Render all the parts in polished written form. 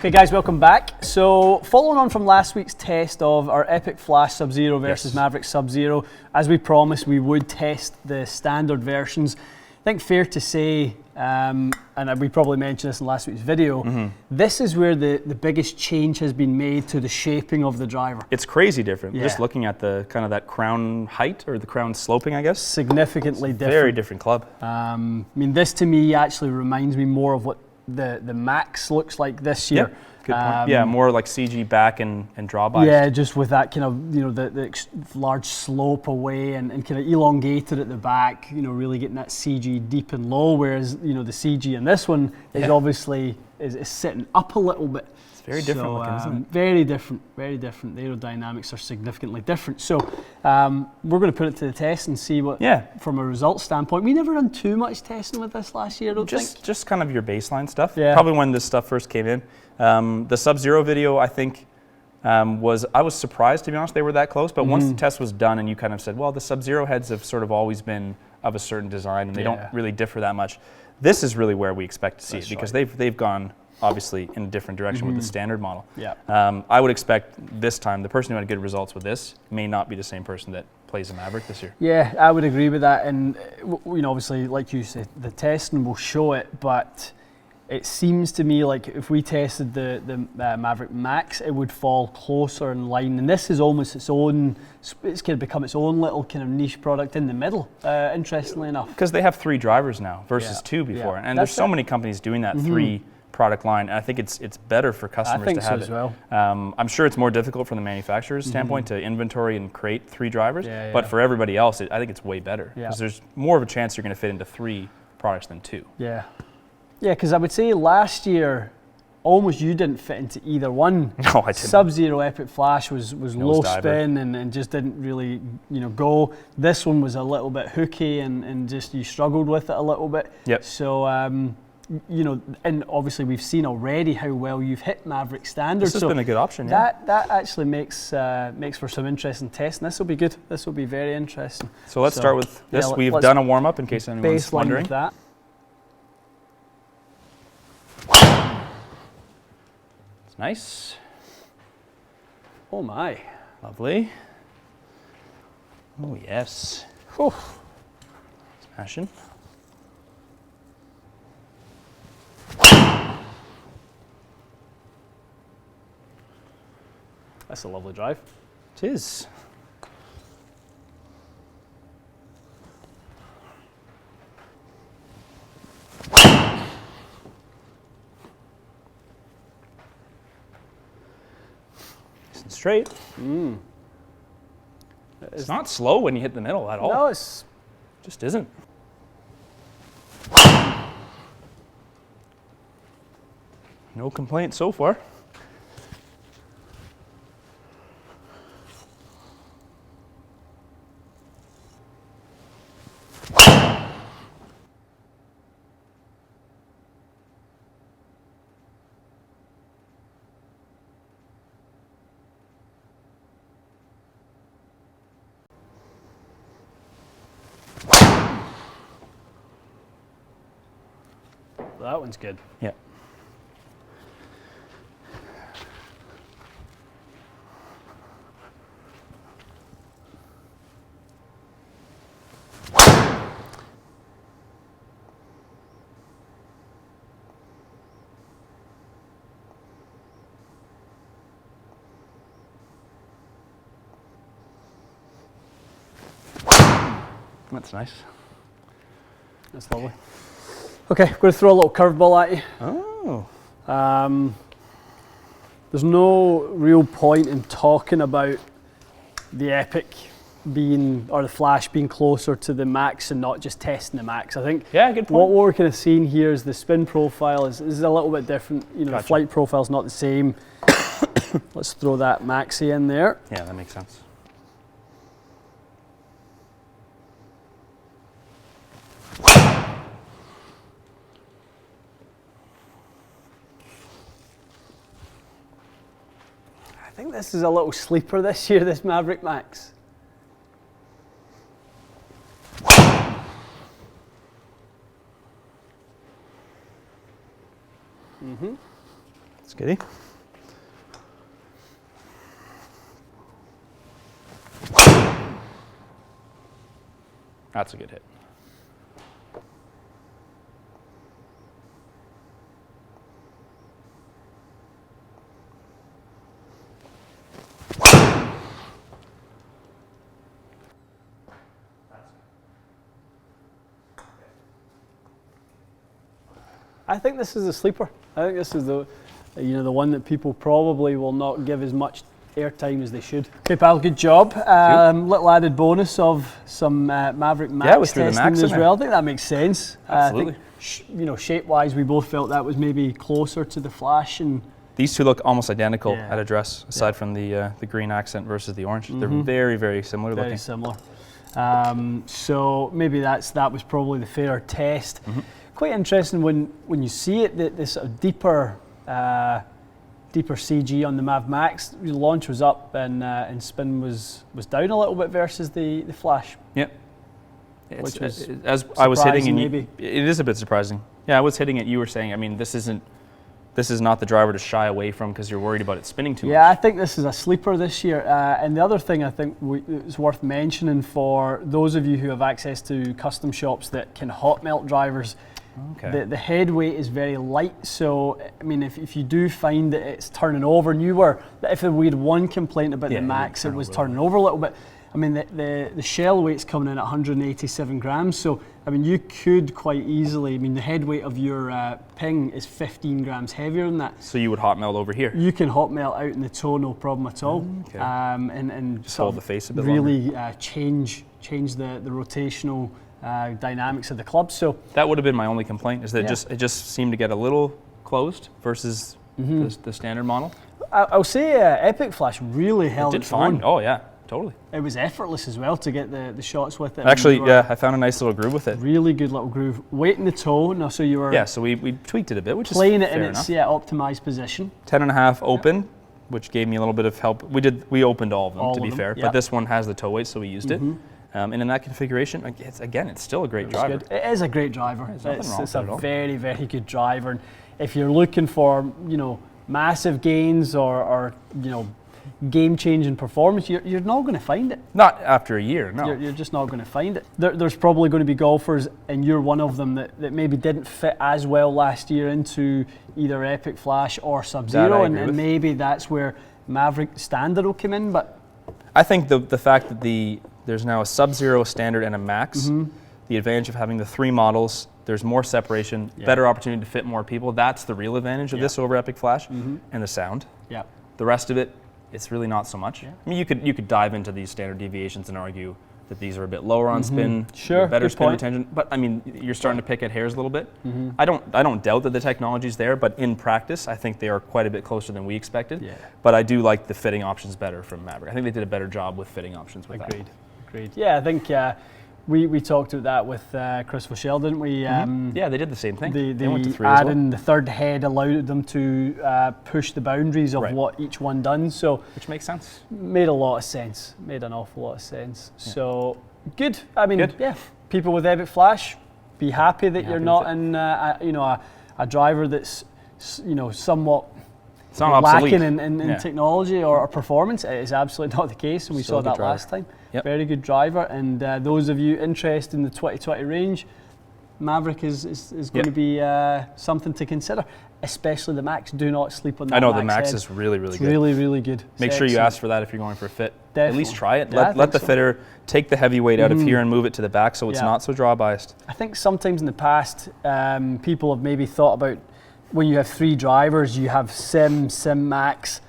Okay guys, welcome back. So following on from last week's test of our Epic Flash Sub-Zero versus Maverick Sub-Zero, as we promised we would test the standard versions. I think fair to say, and we probably mentioned this in last week's video, this is where the biggest change has been made to the shaping of the driver. It's crazy different. Just looking at the kind of that crown height or the crown sloping, I guess. Significantly different. Very different club. I mean, this to me actually reminds me more of what the Max looks like this year. Yep. Good point. Yeah, more like CG back and draw bias. Yeah, just with that kind of, the large slope away and kind of elongated at the back, really getting that CG deep and low, whereas, the CG in this one is obviously is sitting up a little bit. It's very different looking, isn't it? Very different, very different. The aerodynamics are significantly different. So we're going to put it to the test and see what, from a results standpoint. We never done too much testing with this last year, I don't think. Just kind of your baseline stuff. Yeah. Probably when this stuff first came in. The Sub-Zero video, I think, I was surprised, to be honest, they were that close, but once the test was done and you kind of said, well, the Sub-Zero heads have sort of always been of a certain design and they don't really differ that much. This is really where we expect to see it because they've gone, obviously, in a different direction with the standard model. Yeah. I would expect this time, the person who had good results with this may not be the same person that plays a Maverick this year. Yeah, I would agree with that, and obviously, like you said, the testing will show it, but it seems to me like if we tested the Maverick Max, it would fall closer in line. And this is almost it's kind of become its own little kind of niche product in the middle, interestingly enough. Because they have 3 drivers now versus 2 before. And there's so many companies doing that 3 product line. And I think it's better for customers to have it. Well. I'm sure it's more difficult from the manufacturer's standpoint to inventory and create 3 drivers. But for everybody else, I think it's way better. Because there's more of a chance you're going to fit into 3 products than 2. Yeah. Yeah, because I would say last year, almost you didn't fit into either one. No, I didn't. Sub-Zero Epic Flash was low spin and just didn't really, go. This one was a little bit hooky and just you struggled with it a little bit. Yep. So, and obviously we've seen already how well you've hit Maverick standard. This has been a good option, yeah. That actually makes for some interesting testing. This will be good. This will be very interesting. So let's start with this. We've done a warm-up in case anyone's wondering. Baseline with that. Nice. Oh my. Lovely. Oh yes. Whew. Smashing. That's a lovely drive. It is. Straight. It's not slow when you hit the middle at all. No, it's just isn't. No complaints so far. That one's good. Yeah. That's nice. That's lovely. Okay, we're going to throw a little curveball at you. Oh. There's no real point in talking about the Epic being, or the Flash being closer to the Max and not just testing the Max. I think good point. What we're kind of seeing here is the spin profile is a little bit different. The flight profile's not the same. Let's throw that Maxi in there. Yeah, that makes sense. I think this is a little sleeper this year, this Maverick Max. Skitty. That's a good hit. I think this is a sleeper. I think this is the one that people probably will not give as much airtime as they should. Okay, pal, good job. Little added bonus of some Maverick Max testing as well. I think that makes sense. Absolutely. I think, shape-wise, we both felt that was maybe closer to the Flash. And these two look almost identical at address, aside from the green accent versus the orange. They're very, very similar looking. Very similar. So maybe that was probably the fairer test. Quite interesting when you see it, this sort of deeper CG on the Mav Max. The launch was up and spin was down a little bit versus the Flash. Yep. As I was hitting, and it is a bit surprising. Yeah, I was hitting it. You were saying, I mean, this is not the driver to shy away from because you're worried about it spinning too much. Yeah, I think this is a sleeper this year. And the other thing I think it's worth mentioning for those of you who have access to custom shops that can hot melt drivers. Okay. The head weight is very light, so I mean, if you do find that it's turning over, and if we had one complaint about the Max, it was turning over a little bit. I mean, the shell weight's coming in at 187 grams, so I mean, you could quite easily. I mean, the head weight of your ping is 15 grams heavier than that. So you would hot melt over here. You can hot melt out in the toe, no problem at all. Okay. And just hold the face a bit really longer. Change the rotational dynamics of the club. So that would have been my only complaint, is that it just seemed to get a little closed versus the standard model. I'll say Epic Flash really held it fine. Oh yeah, totally. It was effortless as well to get the shots with it. Actually, I found a nice little groove with it. Really good little groove. Weight in the toe. No, so you were so we tweaked it a bit, which is playing it in fair its enough. optimized position. 10.5 open, which gave me a little bit of help. We opened all of them, to be fair, but this one has the toe weight, so we used it. And in that configuration, it's still a great driver. Good. It is a great driver. It's a very, very good driver. And if you're looking for, massive gains or game-changing performance, you're not going to find it. Not after a year, no. You're just not going to find it. There's probably going to be golfers, and you're one of them, that maybe didn't fit as well last year into either Epic Flash or Sub-Zero, and maybe that's where Maverick Standard will come in. But I think the fact that there's now a Sub-Zero Standard and a Max, the advantage of having the 3 models, there's more separation, better opportunity to fit more people. That's the real advantage of this over Epic Flash, and the sound. Yeah. The rest of it, it's really not so much. Yeah. I mean, you could dive into these standard deviations and argue that these are a bit lower on spin, better spin retention. But I mean, you're starting to pick at hairs a little bit. I don't doubt that the technology's there, but in practice, I think they are quite a bit closer than we expected. Yeah. But I do like the fitting options better from Maverick. I think they did a better job with fitting options with that. Agreed. Yeah, I think we talked about that with Chris Vauchel, didn't we? Yeah, they did the same thing. They went to 3 adding the third head allowed them to push the boundaries of what each one done. So which makes sense. Made a lot of sense. Made an awful lot of sense. Yeah. So good. I mean, people with Epic Flash, be happy that you're not in a driver that's somewhat lacking in technology or performance. It is absolutely not the case, and we saw that last time. Yep. Very good driver, and those of you interested in the 2020 range, Maverick is going to be something to consider, especially the Max. Do not sleep on that. I know Max the Max head. is really, really good. Really, really good. Make sure you ask for that if you're going for a fit. Definitely. At least try it. Let the fitter take the heavy weight out of here and move it to the back so it's not so draw biased. I think sometimes in the past, people have maybe thought about when you have 3 drivers, you have Sim, Max,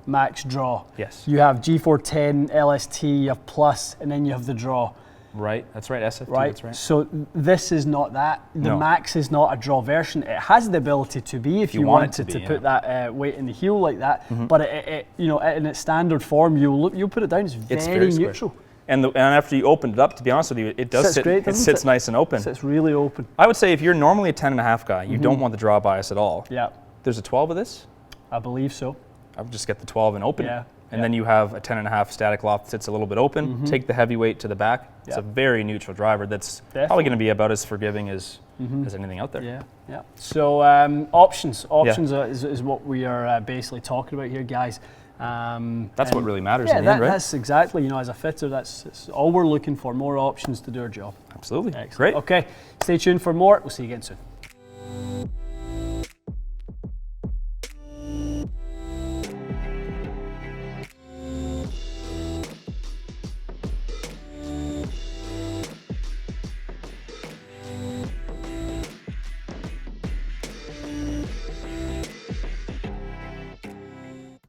Max draw. Yes. You have G410, LST, you have Plus, and then you have the draw. Right, that's right, SFT, right. That's right. So this is not that. The Max is not a draw version. It has the ability to be if you wanted to put that weight in the heel like that. But it in its standard form, you'll put it down. It's very neutral. And after you opened it up, to be honest with you, it does sit. It sits nice and open. It sits really open. I would say if you're normally a 10.5 guy, you don't want the draw bias at all. Yeah. There's a 12 of this. I believe so. I would just get the 12 and open. Yeah. And then you have a 10.5 static loft that sits a little bit open. Take the heavy weight to the back. It's a very neutral driver that's probably going to be about as forgiving as as anything out there. Yeah, yeah. So options is what we are basically talking about here, guys. That's what really matters in the end, right? That's exactly, you know, as a fitter, that's all we're looking for, more options to do our job. Absolutely. Excellent. Great. Okay, stay tuned for more. We'll see you again soon.